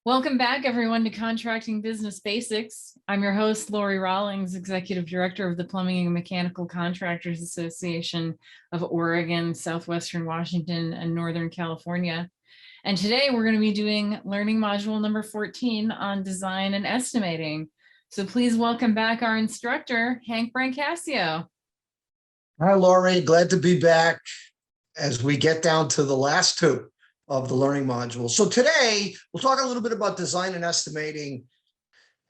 Welcome back, everyone, to Contracting Business Basics. I'm your host, Lori Rawlings, Executive Director of the Plumbing and Mechanical Contractors Association of Oregon, Southwestern Washington, and Northern California. And today we're going to be doing learning module number 14 on design and estimating. So please welcome back our instructor, Hank Brancasio. Hi, Lori. Glad to be back as we get down to the last two of the learning module. So today we'll talk a little bit about design and estimating.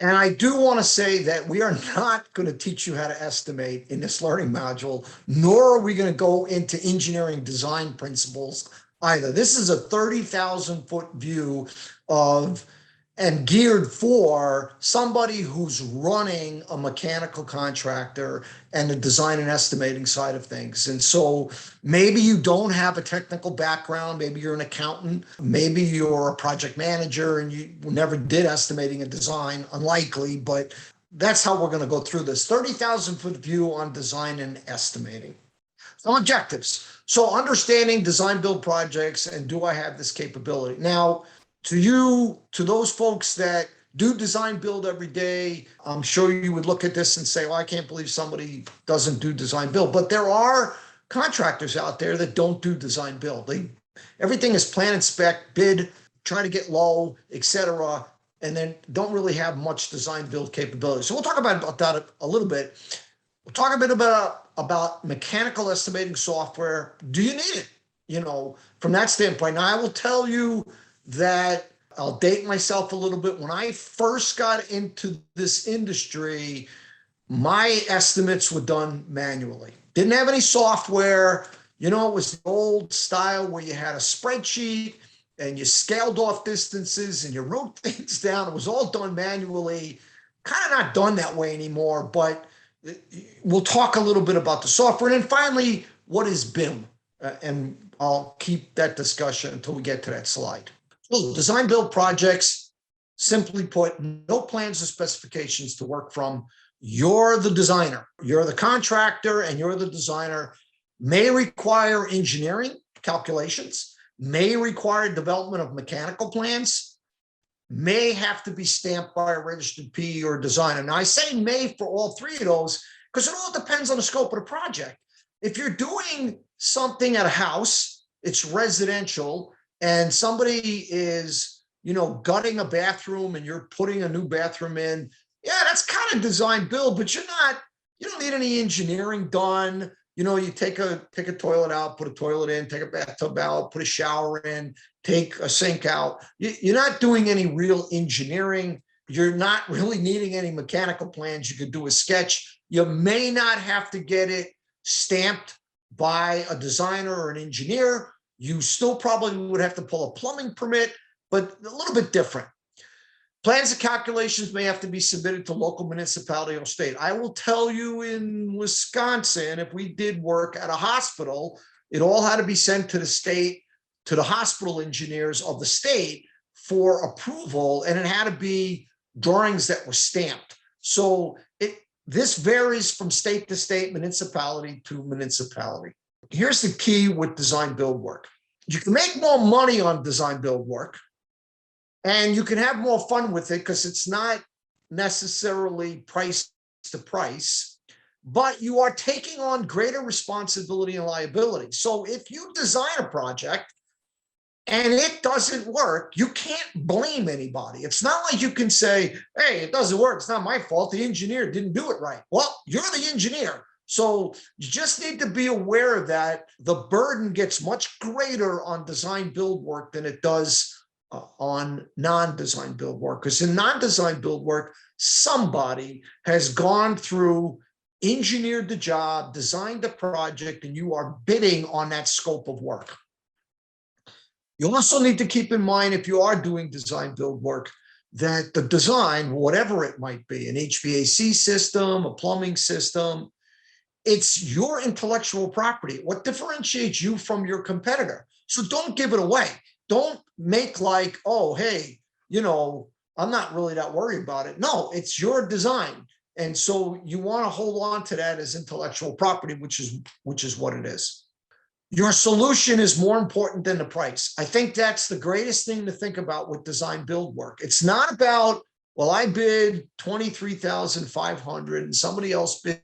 And I do want to say that we are not going to teach you how to estimate in this learning module, nor are we going to go into engineering design principles either. This is a 30,000-foot view of and geared for somebody who's running a mechanical contractor and the design and estimating side of things. And so maybe you don't have a technical background, maybe you're an accountant, maybe you're a project manager and you never did estimating and design, unlikely, but that's how we're going to go through this 30,000-foot view on design and estimating. Some objectives. So understanding design build projects and do I have this capability? Now, to those folks that do design build every day, I'm sure you would look at this and say, well, I can't believe somebody doesn't do design build. But there are contractors out there that don't do design build. Everything is plan and spec, bid, trying to get low, etc., and then don't really have much design build capability. So we'll talk about that a little bit. We'll talk a bit about mechanical estimating software. Do you need it? From that standpoint. Now, I will tell you that I'll date myself a little bit. When I first got into this industry, my estimates were done manually. Didn't have any software. It was the old style where you had a spreadsheet and you scaled off distances and you wrote things down. It was all done manually. Kind of not done that way anymore, but we'll talk a little bit about the software. And then finally, what is BIM? And I'll keep that discussion until we get to that slide. So design build projects, simply put, no plans or specifications to work from. You're the designer. You're the contractor and you're the designer. May require engineering calculations, may require development of mechanical plans, may have to be stamped by a registered PE or designer. Now, I say may for all three of those because it all depends on the scope of the project. If you're doing something at a house, it's residential, and somebody is, gutting a bathroom and you're putting a new bathroom in, yeah, that's kind of design build, but you don't need any engineering done. You take a toilet out, put a toilet in, take a bathtub out, put a shower in, take a sink out. You're not doing any real engineering. You're not really needing any mechanical plans. You could do a sketch. You may not have to get it stamped by a designer or an engineer. You still probably would have to pull a plumbing permit, but a little bit different. Plans and calculations may have to be submitted to local municipality or state. I will tell you in Wisconsin, if we did work at a hospital, it all had to be sent to the state, to the hospital engineers of the state for approval, and it had to be drawings that were stamped. So this varies from state to state, municipality to municipality. Here's the key with design build work. You can make more money on design build work, and you can have more fun with it because it's not necessarily price to price, but you are taking on greater responsibility and liability. So if you design a project and it doesn't work, you can't blame anybody. It's not like you can say, hey, it doesn't work. It's not my fault. The engineer didn't do it right. Well, you're the engineer. So you just need to be aware that the burden gets much greater on design build work than it does on non-design build work. Because in non-design build work, somebody has gone through, engineered the job, designed the project, and you are bidding on that scope of work. You also need to keep in mind, if you are doing design build work, that the design, whatever it might be, an HVAC system, a plumbing system, it's your intellectual property. What differentiates you from your competitor? So don't give it away. Don't make like, oh, hey, I'm not really that worried about it. No, it's your design. And so you want to hold on to that as intellectual property, which is what it is. Your solution is more important than the price. I think that's the greatest thing to think about with design build work. It's not about, well, I bid 23,500 and somebody else bid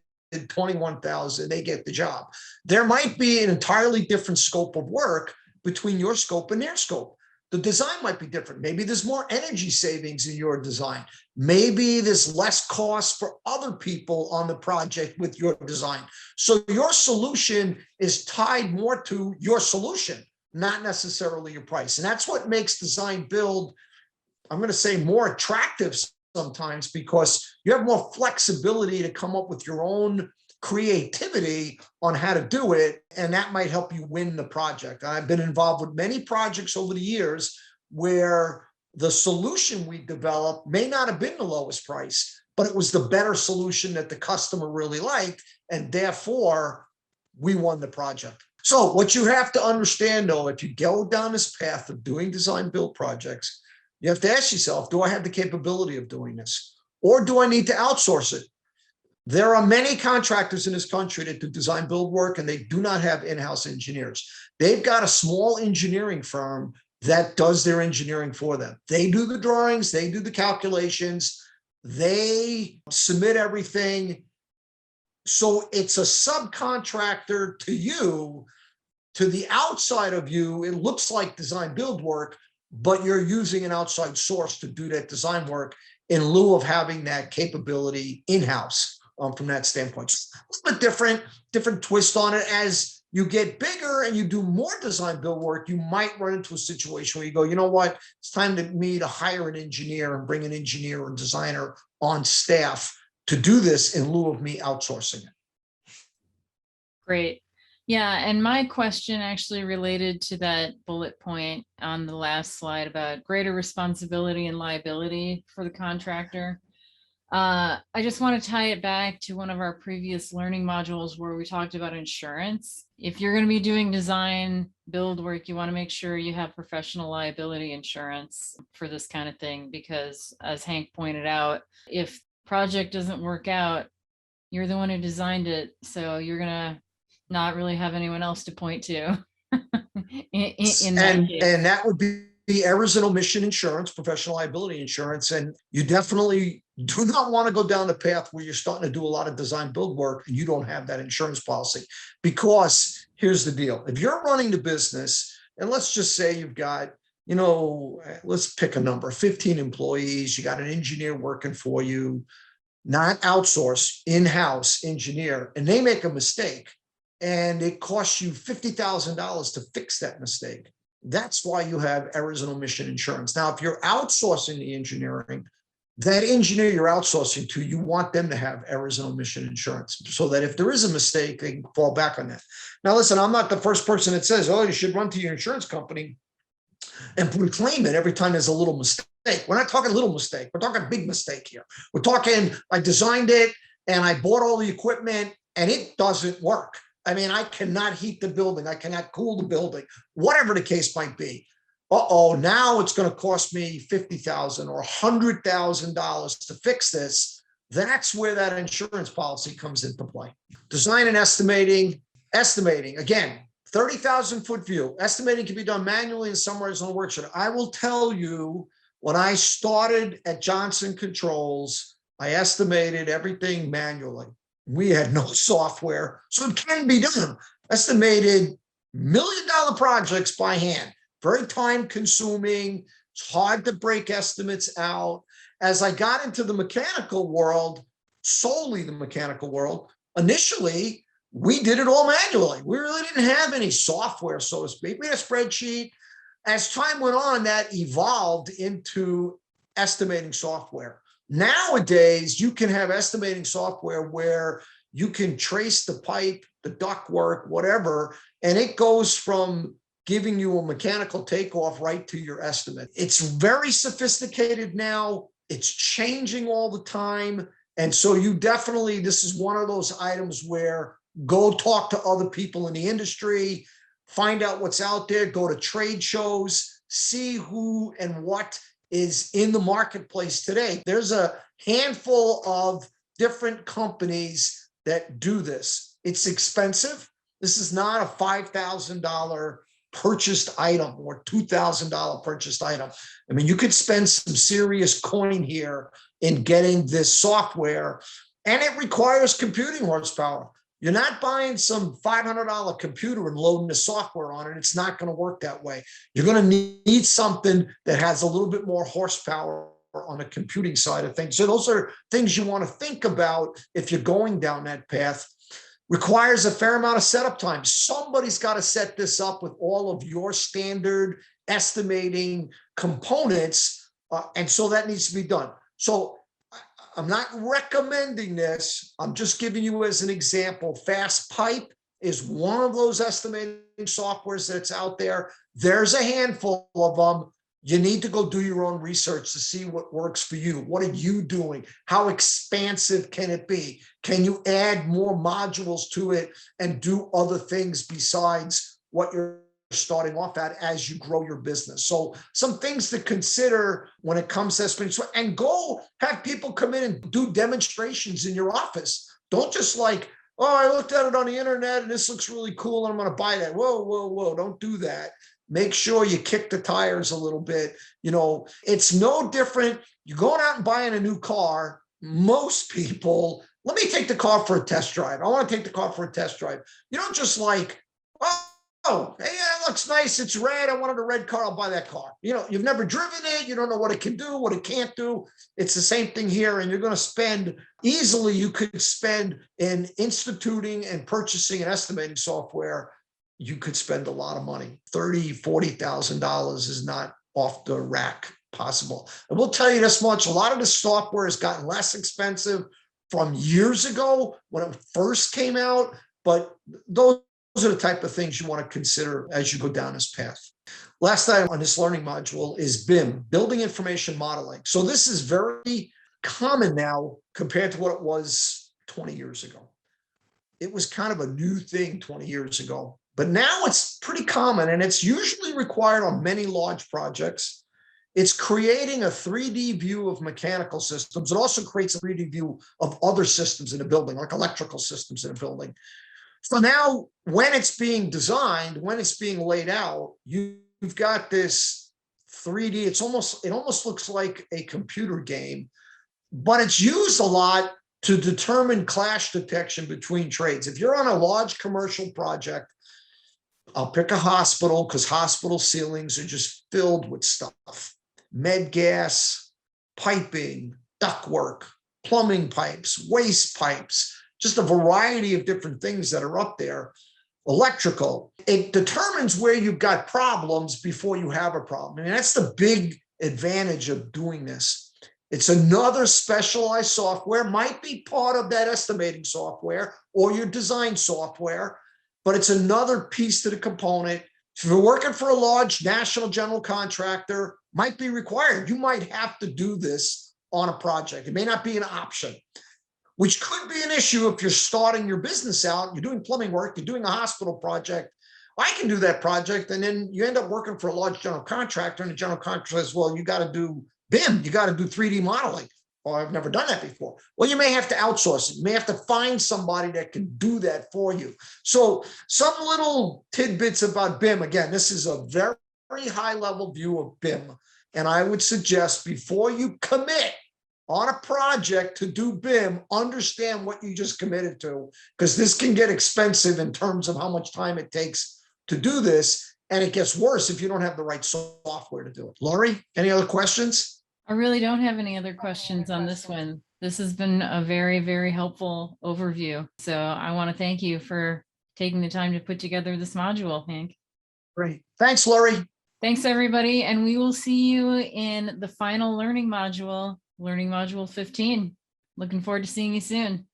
21,000, they get the job. There might be an entirely different scope of work between your scope and their scope. The design might be different. Maybe there's more energy savings in your design. Maybe there's less cost for other people on the project with your design. So your solution is tied more to your solution, not necessarily your price. And that's what makes design build, I'm going to say, more attractive sometimes, because you have more flexibility to come up with your own creativity on how to do it, and that might help you win the project. I've been involved with many projects over the years where the solution we developed may not have been the lowest price, but it was the better solution that the customer really liked, and therefore we won the project. So what you have to understand, though, if you go down this path of doing design build projects, you have to ask yourself, do I have the capability of doing this, or do I need to outsource it? There are many contractors in this country that do design build work, and they do not have in-house engineers. They've got a small engineering firm that does their engineering for them. They do the drawings, they do the calculations, they submit everything. So it's a subcontractor to you. To the outside of you, it looks like design build work, but you're using an outside source to do that design work in lieu of having that capability in-house. From that standpoint, so a little bit different twist on it. As you get bigger and you do more design build work, you might run into a situation where you go, you know what, it's time to me to hire an engineer and bring an engineer or designer on staff to do this in lieu of me outsourcing it. Great. Yeah, and my question actually related to that bullet point on the last slide about greater responsibility and liability for the contractor. I just want to tie it back to one of our previous learning modules where we talked about insurance. If you're going to be doing design build work, you want to make sure you have professional liability insurance for this kind of thing, because as Hank pointed out, if project doesn't work out, you're the one who designed it, so you're going to not really have anyone else to point to. And that would be errors and omission insurance, professional liability insurance. And you definitely do not want to go down the path where you're starting to do a lot of design build work and you don't have that insurance policy. Because here's the deal. If you're running the business, and let's just say you've got, let's pick a number, 15 employees, you got an engineer working for you, not outsourced, in-house engineer, and they make a mistake and it costs you $50,000 to fix that mistake. That's why you have errors and omission insurance. Now, if you're outsourcing the engineering, that engineer you're outsourcing to, you want them to have errors and omission insurance so that if there is a mistake, they can fall back on that. Now, listen, I'm not the first person that says, oh, you should run to your insurance company and proclaim it every time there's a little mistake. We're not talking little mistake. We're talking big mistake here. We're talking, I designed it and I bought all the equipment and it doesn't work. I mean, I cannot heat the building. I cannot cool the building, whatever the case might be. Uh-oh, now it's going to cost me $50,000 or $100,000 to fix this. That's where that insurance policy comes into play. Design and estimating, again, 30,000 foot view. Estimating can be done manually and somewhere on a workshop. I will tell you, when I started at Johnson Controls, I estimated everything manually. We had no software, so it can be done. Estimated $1 million projects by hand. Very time consuming. It's hard to break estimates out. As I got into the mechanical world, solely the mechanical world, initially, we did it all manually. We really didn't have any software, so to speak. We had a spreadsheet. As time went on, that evolved into estimating software. Nowadays, you can have estimating software where you can trace the pipe, the ductwork, whatever, and it goes from giving you a mechanical takeoff right to your estimate. It's very sophisticated now. It's changing all the time. And so you definitely, this is one of those items where go talk to other people in the industry, find out what's out there, go to trade shows, see who and what is in the marketplace today. There's a handful of different companies that do this. It's expensive. This is not a $5,000 purchased item or $2,000 purchased item. I mean, you could spend some serious coin here in getting this software, and it requires computing horsepower. You're not buying some $500 computer and loading the software on it. It's not going to work that way. You're going to need something that has a little bit more horsepower on the computing side of things. So those are things you want to think about if you're going down that path. Requires a fair amount of setup time. Somebody's got to set this up with all of your standard estimating components, and so that needs to be done. So I'm not recommending this. I'm just giving you as an example. FastPipe is one of those estimating softwares that's out there. There's a handful of them. You need to go do your own research to see what works for you. What are you doing? How expansive can it be? Can you add more modules to it and do other things besides what you're starting off at as you grow your business? So some things to consider when it comes to estimating, and go have people come in and do demonstrations in your office. Don't just like, oh, I looked at it on the internet and this looks really cool and I'm going to buy that. Whoa, whoa, whoa. Don't do that. Make sure you kick the tires a little bit. You know, it's no different. You're going out and buying a new car. Most people, let me take the car for a test drive. I want to take the car for a test drive. You don't just like, oh, hey, yeah, it looks nice. It's red. I wanted a red car. I'll buy that car. You know, you've never driven it. You don't know what it can do, what it can't do. It's the same thing here. And you're going to spend easily, you could spend in instituting and purchasing and estimating software. You could spend a lot of money. $30,000, $40,000 is not off the rack possible. And we'll tell you this much, a lot of the software has gotten less expensive from years ago when it first came out, but those are the type of things you want to consider as you go down this path. Last item on this learning module is BIM, Building Information Modeling. So this is very common now compared to what it was 20 years ago. It was kind of a new thing 20 years ago. But now it's pretty common, and it's usually required on many large projects. It's creating a 3D view of mechanical systems. It also creates a 3D view of other systems in a building, like electrical systems in a building. So now when it's being designed, when it's being laid out, you've got this 3D, it almost looks like a computer game, but it's used a lot to determine clash detection between trades. If you're on a large commercial project, I'll pick a hospital because hospital ceilings are just filled with stuff. Med gas, piping, ductwork, plumbing pipes, waste pipes, just a variety of different things that are up there. Electrical, it determines where you've got problems before you have a problem. I mean, that's the big advantage of doing this. It's another specialized software, might be part of that estimating software or your design software, but it's another piece to the component. If you're working for a large national general contractor, might be required. You might have to do this on a project. It may not be an option, which could be an issue if you're starting your business out, you're doing plumbing work, you're doing a hospital project. I can do that project, and then you end up working for a large general contractor, and the general contractor says, well, you got to do BIM, you got to do 3D modeling. Oh, I've never done that before. Well, you may have to outsource it. You may have to find somebody that can do that for you. So some little tidbits about BIM. Again, this is a very, very high level view of BIM. And I would suggest before you commit on a project to do BIM, understand what you just committed to, because this can get expensive in terms of how much time it takes to do this. And it gets worse if you don't have the right software to do it. Lori, any other questions? I really don't have any other questions on this one. This has been a very, very helpful overview. So I want to thank you for taking the time to put together this module, Hank. Great. Thanks, Lori. Thanks, everybody. And we will see you in the final learning module 15. Looking forward to seeing you soon.